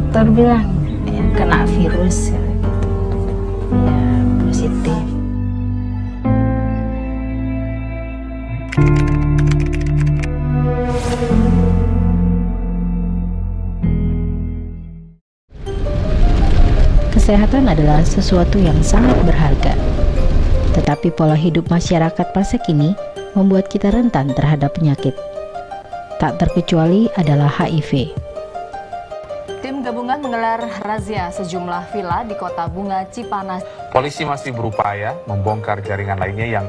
dokter bilang ya, kena virus ya, gitu. Ya positif. Kesehatan adalah sesuatu yang sangat berharga. Tetapi pola hidup masyarakat masa kini membuat kita rentan terhadap penyakit. Tak terkecuali adalah HIV. Tim gabungan menggelar razia sejumlah villa di Kota Bunga, Cipanas. Polisi masih berupaya membongkar jaringan lainnya yang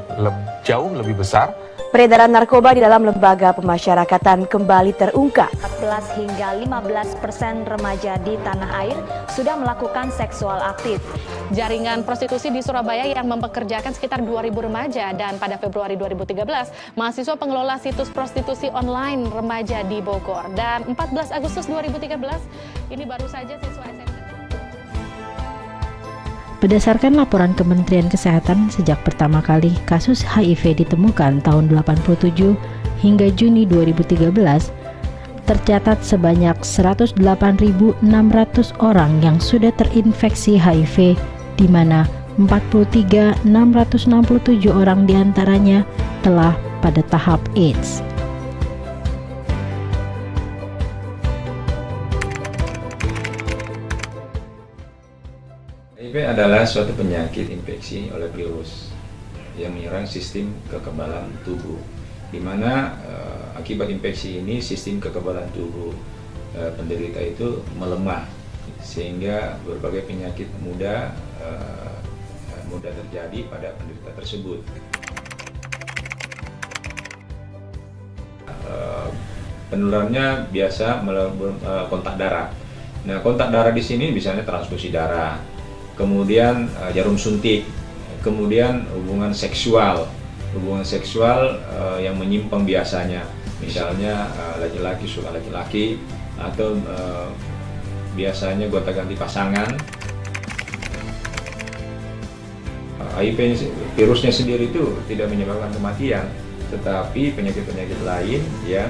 jauh lebih besar. Peredaran narkoba di dalam lembaga pemasyarakatan kembali terungkap. 14 hingga 15% remaja di tanah air sudah melakukan seksual aktif. Jaringan prostitusi di Surabaya yang mempekerjakan sekitar 2.000 remaja, dan pada Februari 2013, mahasiswa pengelola situs prostitusi online remaja di Bogor. Dan 14 Agustus 2013, ini baru saja siswa SMP. Berdasarkan laporan Kementerian Kesehatan, sejak pertama kali kasus HIV ditemukan tahun 87 hingga Juni 2013, tercatat sebanyak 108.600 orang yang sudah terinfeksi HIV, di mana 43.667 orang diantaranya telah pada tahap AIDS. HIV adalah suatu penyakit infeksi oleh virus yang menyerang sistem kekebalan tubuh, di mana akibat infeksi ini sistem kekebalan tubuh penderita itu melemah, sehingga berbagai penyakit mudah terjadi pada penderita tersebut. Penularannya biasa melalui kontak darah. Nah, kontak darah di sini misalnya transfusi darah, kemudian jarum suntik, kemudian hubungan seksual yang menyimpang biasanya, misalnya laki-laki suka laki-laki, atau biasanya gonta-ganti pasangan. HIV virusnya sendiri itu tidak menyebabkan kematian, tetapi penyakit-penyakit lain yang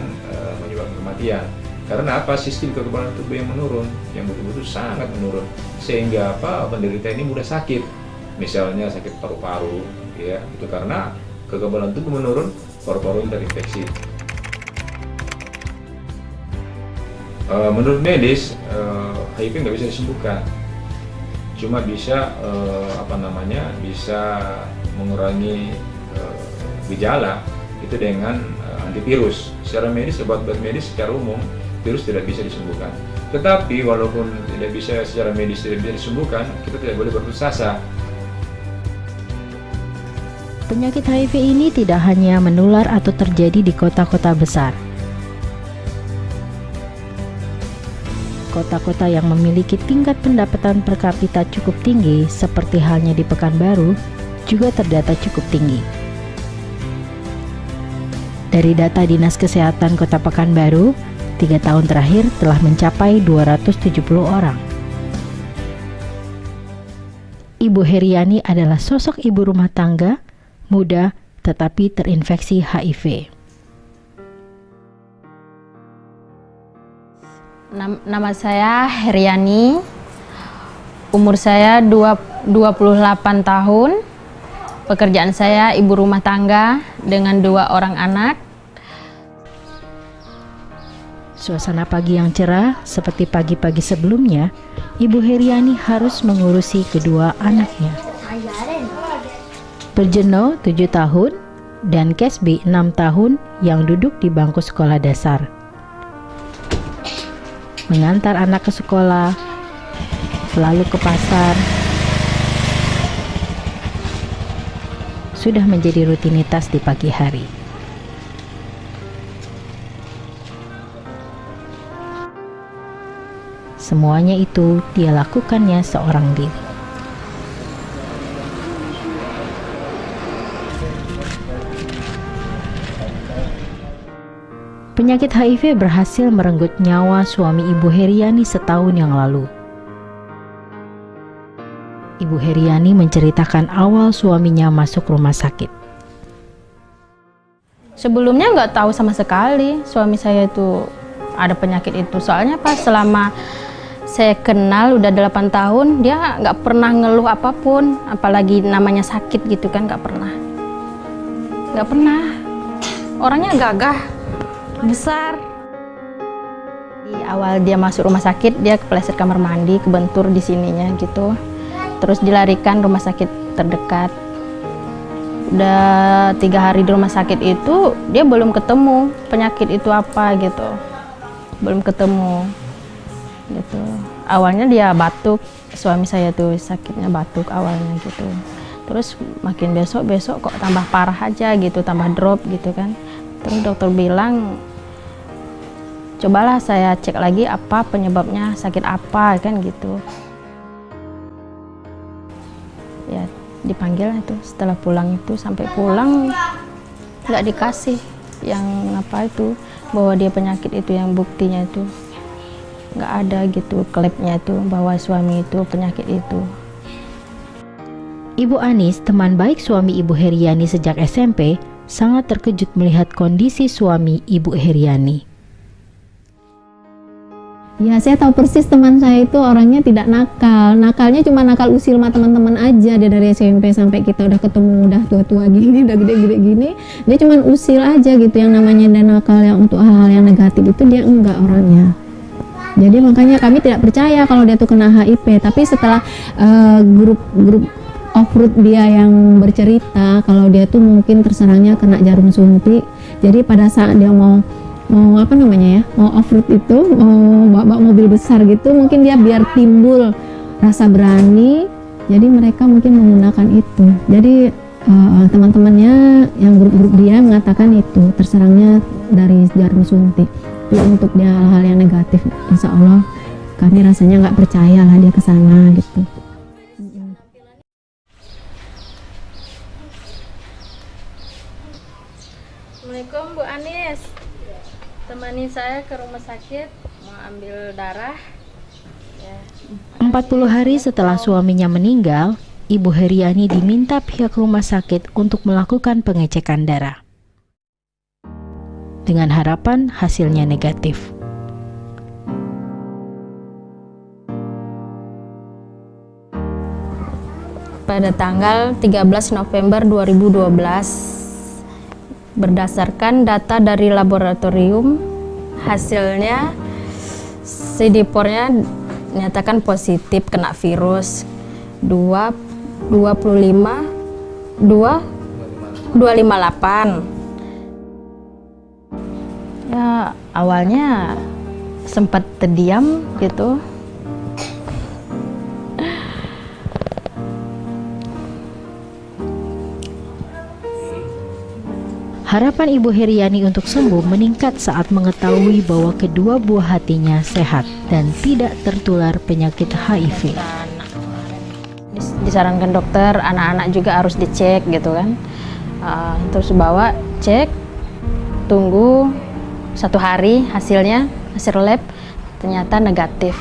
menyebabkan kematian. Karena apa? Sistem kekebalan tubuh yang menurun, yang betul-betul sangat menurun, sehingga penderita ini mudah sakit. Misalnya sakit paru-paru, ya, itu karena kekebalan tubuh menurun, paru-paru terinfeksi. Menurut medis, HIV nggak bisa disembuhkan, cuma bisa bisa mengurangi gejala itu dengan antivirus. Secara medis, obat-obat medis secara umum virus tidak bisa disembuhkan. Tetapi walaupun tidak bisa secara medis tidak bisa disembuhkan, kita tidak boleh berputus asa. Penyakit HIV ini tidak hanya menular atau terjadi di kota-kota besar. Kota-kota yang memiliki tingkat pendapatan per kapita cukup tinggi, seperti halnya di Pekanbaru, juga terdata cukup tinggi. Dari data Dinas Kesehatan Kota Pekanbaru, 3 tahun terakhir telah mencapai 270 orang. Ibu Heriani adalah sosok ibu rumah tangga, muda, tetapi terinfeksi HIV. Nama saya Heriani, umur saya 28 tahun, pekerjaan saya ibu rumah tangga dengan 2 orang anak. Suasana pagi yang cerah seperti pagi-pagi sebelumnya, Ibu Heriani harus mengurusi kedua anaknya. Perjeno 7 tahun dan Kesbi 6 tahun yang duduk di bangku sekolah dasar. Mengantar anak ke sekolah, selalu ke pasar, sudah menjadi rutinitas di pagi hari. Semuanya itu dia lakukannya seorang diri. Penyakit HIV berhasil merenggut nyawa suami Ibu Heriani setahun yang lalu. Ibu Heriani menceritakan awal suaminya masuk rumah sakit. Sebelumnya nggak tahu sama sekali suami saya itu ada penyakit itu. Soalnya pas selama saya kenal udah 8 tahun, dia nggak pernah ngeluh apapun, apalagi namanya sakit gitu kan, nggak pernah. Orangnya gagah, besar. Di awal dia masuk rumah sakit, dia kepleset kamar mandi, kebentur di sininya gitu. Terus dilarikan rumah sakit terdekat. Udah 3 hari di rumah sakit itu, dia belum ketemu penyakit itu apa gitu. Belum ketemu gitu. Awalnya dia batuk, suami saya tuh sakitnya batuk awalnya gitu. Terus makin besok kok tambah parah aja gitu, tambah drop gitu kan. Terus dokter bilang, cobalah saya cek lagi apa penyebabnya, sakit apa kan gitu. Ya dipanggil itu setelah pulang itu, sampai pulang nggak dikasih yang apa itu, bahwa dia penyakit itu, yang buktinya itu nggak ada gitu, klepnya itu bahwa suami itu penyakit itu. Ibu Anis, teman baik suami Ibu Heriani sejak SMP, sangat terkejut melihat kondisi suami Ibu Heriani. Ya, saya tahu persis teman saya itu orangnya tidak nakal. Nakalnya cuma nakal usil sama teman-teman aja. Dia dari SMP sampai kita udah ketemu, udah tua-tua gini, udah gede-gede gini, dia cuma usil aja gitu. Yang namanya dia nakal yang untuk hal-hal yang negatif itu dia enggak orangnya. Jadi makanya kami tidak percaya kalau dia tuh kena HIV. Tapi setelah grup off-road dia yang bercerita kalau dia tuh mungkin terserangnya kena jarum suntik. Jadi pada saat dia mau apa namanya ya, mau off-road itu, mau bawa mobil besar gitu, mungkin dia biar timbul rasa berani, jadi mereka mungkin menggunakan itu. Jadi teman-temannya yang grup-grup dia mengatakan itu terserangnya dari jarum suntik. Ya, untuk dia hal-hal yang negatif, insya Allah kami rasanya nggak percaya lah dia ke sana gitu. Assalamualaikum Bu Anis, temani saya ke rumah sakit mau ambil darah. 40 hari setelah suaminya meninggal, Ibu Heriani diminta pihak rumah sakit untuk melakukan pengecekan darah. Dengan harapan hasilnya negatif. Pada tanggal 13 November 2012, berdasarkan data dari laboratorium, hasilnya CD4-nya dinyatakan positif kena virus 258. Ya, awalnya sempat terdiam gitu. Harapan Ibu Heriani untuk sembuh meningkat saat mengetahui bahwa kedua buah hatinya sehat dan tidak tertular penyakit HIV. Disarankan dokter, anak-anak juga harus dicek gitu kan. Terus bawa cek, tunggu 1 hari hasilnya, hasil lab ternyata negatif.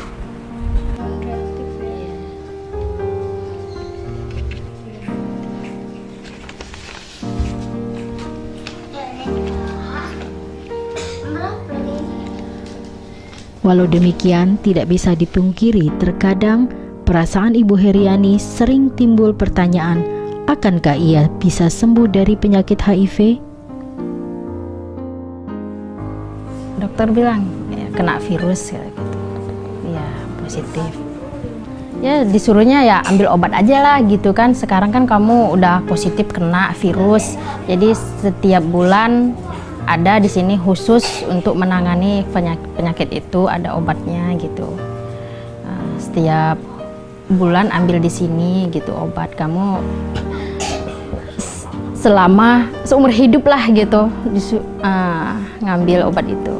Walau demikian, tidak bisa dipungkiri terkadang perasaan Ibu Heriani sering timbul pertanyaan, akankah ia bisa sembuh dari penyakit HIV? Dokter bilang ya, kena virus ya, gitu. Ya positif. Ya disuruhnya ya ambil obat aja lah gitu kan. Sekarang kan kamu udah positif kena virus. Jadi setiap bulan ada di sini khusus untuk menangani penyakit itu, ada obatnya gitu. Setiap bulan ambil di sini gitu obat, kamu selama seumur hidup lah gitu ngambil obat itu.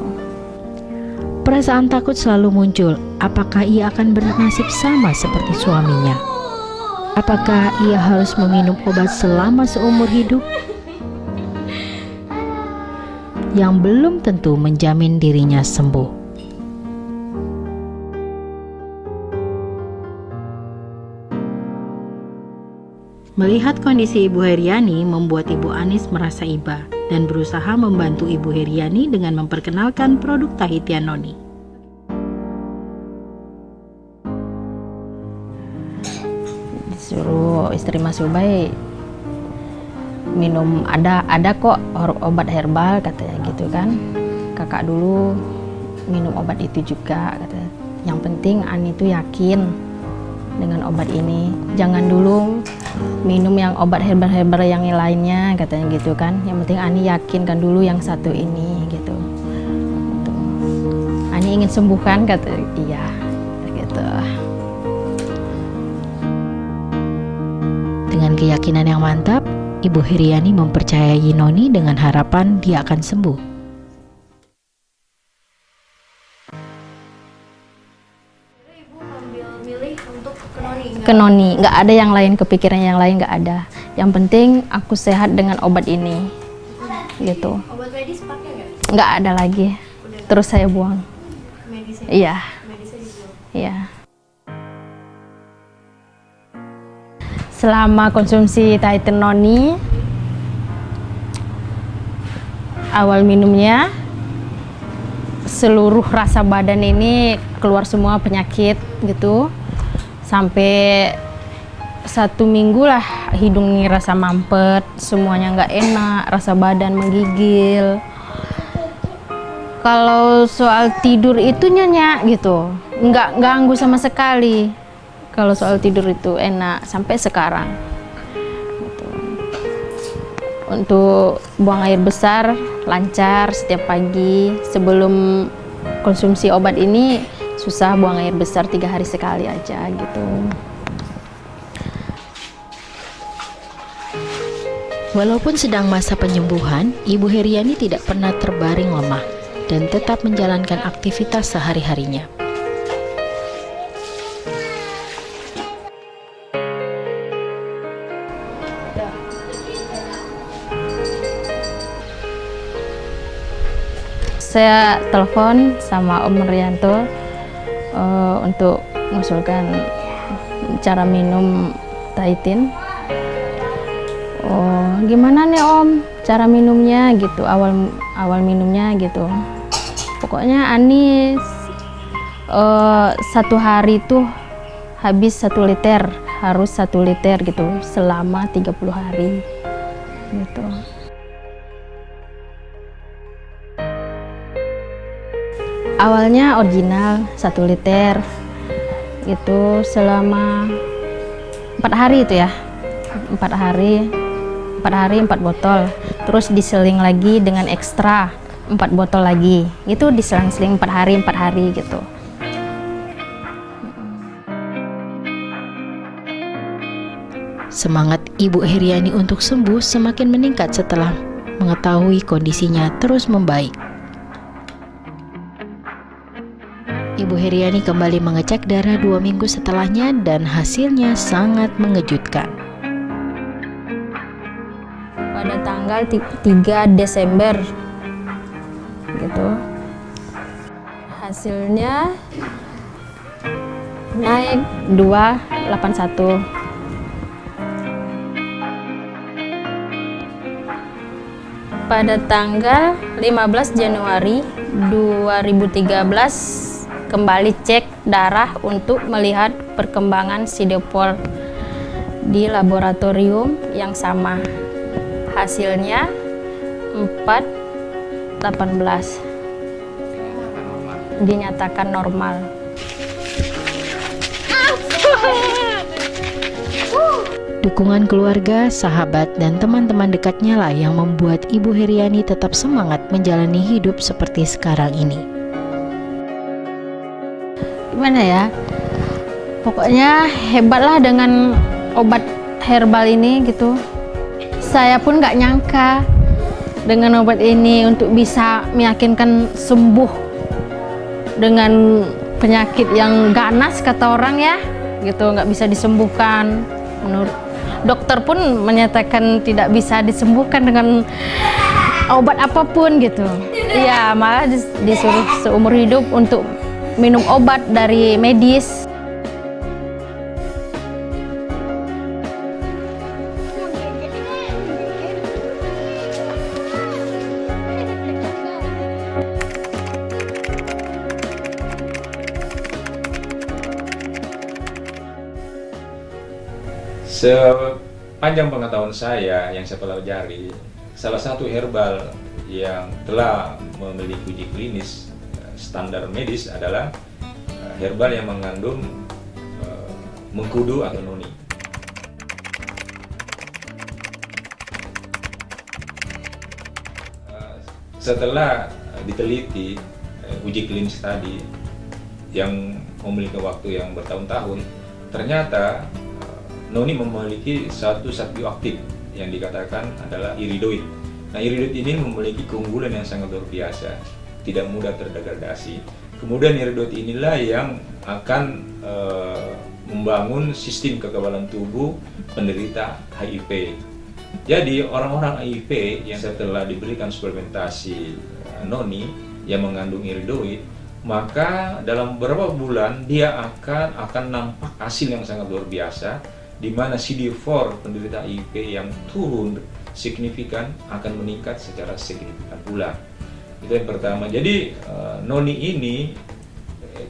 Perasaan takut selalu muncul. Apakah ia akan bernasib sama seperti suaminya? Apakah ia harus meminum obat selama seumur hidup? Yang belum tentu menjamin dirinya sembuh. Melihat kondisi Ibu Heriani membuat Ibu Anis merasa iba dan berusaha membantu Ibu Heriani dengan memperkenalkan produk Tahitian Noni. suruh istri Mas Ubay minum, ada kok obat herbal katanya gitu kan, kakak dulu minum obat itu juga katanya. Yang penting Ani itu yakin dengan obat ini, jangan dulu minum yang obat herbal yang lainnya katanya gitu kan. Yang penting Ani yakinkan dulu yang satu ini gitu. Ani ingin sembuh kan, kata iya gitu. Dengan keyakinan yang mantap, Ibu Heriani mempercayai Noni dengan harapan dia akan sembuh. Ke Noni, nggak ada yang lain, kepikiran yang lain nggak ada. Yang penting aku sehat dengan obat ini, gitu. Obat medis pakai nggak? Nggak ada lagi, terus saya buang. Medisnya? Iya. Medisnya dijual? Iya. Selama konsumsi Titan Noni, awal minumnya seluruh rasa badan ini keluar semua penyakit gitu. Sampai 1 minggu lah hidung ini rasa mampet, semuanya nggak enak, rasa badan menggigil. Kalau soal tidur itu nyenyak gitu, nggak ganggu sama sekali. Kalau soal tidur itu enak sampai sekarang. Gitu. Untuk buang air besar lancar setiap pagi. Sebelum konsumsi obat ini susah buang air besar, 3 hari sekali aja gitu. Walaupun sedang masa penyembuhan, Ibu Heriani tidak pernah terbaring lemah dan tetap menjalankan aktivitas sehari-harinya. Saya telepon sama Om Rianto untuk mengusulkan cara minum Titan. Oh, gimana nih Om cara minumnya gitu, awal minumnya gitu. Pokoknya Ani 1 hari tuh habis 1 liter, harus 1 liter gitu selama 30 hari gitu. Awalnya original 1 liter gitu selama 4 hari itu ya, 4 hari 4 botol, terus diseling lagi dengan ekstra 4 botol lagi, itu diselang-seling 4 hari gitu. Semangat Ibu Heriani untuk sembuh semakin meningkat setelah mengetahui kondisinya terus membaik. Ibu Heriani kembali mengecek darah 2 minggu setelahnya dan hasilnya sangat mengejutkan. Pada tanggal 3 Desember gitu, hasilnya naik 281. Pada tanggal 15 Januari 2013 kembali cek darah untuk melihat perkembangan sidepol di laboratorium yang sama. Hasilnya 418, dinyatakan normal. Dukungan keluarga, sahabat, dan teman-teman dekatnya lah yang membuat Ibu Heriani tetap semangat menjalani hidup seperti sekarang ini. Gimana ya, pokoknya hebatlah dengan obat herbal ini gitu. Saya pun nggak nyangka dengan obat ini untuk bisa meyakinkan sembuh dengan penyakit yang ganas kata orang ya gitu, nggak bisa disembuhkan. Menurut dokter pun menyatakan tidak bisa disembuhkan dengan obat apapun gitu. Iya, malah disuruh seumur hidup untuk minum obat dari medis. Sepanjang pengetahuan saya yang saya pelajari, salah satu herbal yang telah memiliki uji klinis standar medis adalah herbal yang mengandung mengkudu atau noni. Setelah diteliti uji klinis tadi yang memiliki waktu yang bertahun-tahun, ternyata noni memiliki satu zat bioaktif yang dikatakan adalah iridoid. Nah, iridoid ini memiliki keunggulan yang sangat luar biasa, tidak mudah terdegradasi. Kemudian iridoid inilah yang akan membangun sistem kekebalan tubuh penderita HIV. Jadi orang-orang HIV yang setelah diberikan suplementasi noni yang mengandung iridoid, maka dalam beberapa bulan dia akan nampak hasil yang sangat luar biasa, di mana CD4 penderita HIV yang turun signifikan akan meningkat secara signifikan pula. Itu yang pertama. Jadi noni ini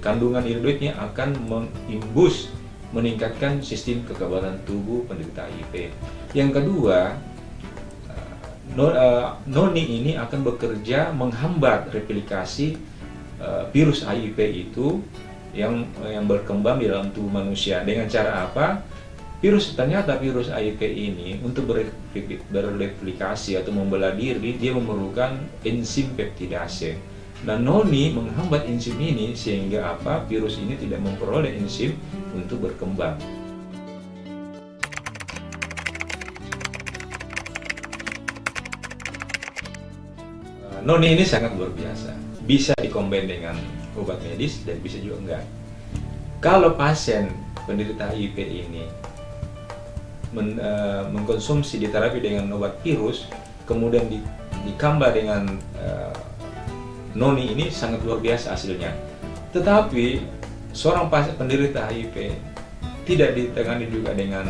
kandungan iridoidnya akan meningkatkan sistem kekebalan tubuh penderita HIV. Yang kedua, noni ini akan bekerja menghambat replikasi virus HIV itu yang berkembang di dalam tubuh manusia. Dengan cara apa? Ternyata virus HIV ini untuk bereplikasi atau membelah diri, dia memerlukan enzim peptidase. Nah, noni menghambat enzim ini sehingga apa? Virus ini tidak memperoleh enzim untuk berkembang. Noni ini sangat luar biasa. Bisa dikombin dengan obat medis dan bisa juga enggak. Kalau pasien penderita HIV ini mengkonsumsi diterapi dengan obat virus, kemudian ditambah dengan noni, ini sangat luar biasa hasilnya. Tetapi seorang pasien penderita HIV tidak ditangani juga dengan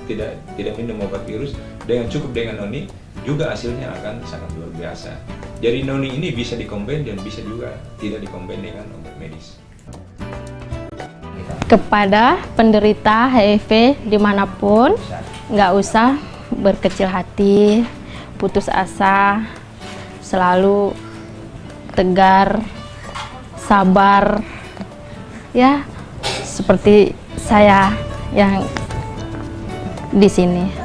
tidak minum obat virus, dengan cukup dengan noni juga hasilnya akan sangat luar biasa. Jadi noni ini bisa dikombin dan bisa juga tidak dikombin dengan obat medis. Kepada penderita HIV dimanapun, nggak usah berkecil hati, putus asa, selalu tegar, sabar, ya seperti saya yang di sini.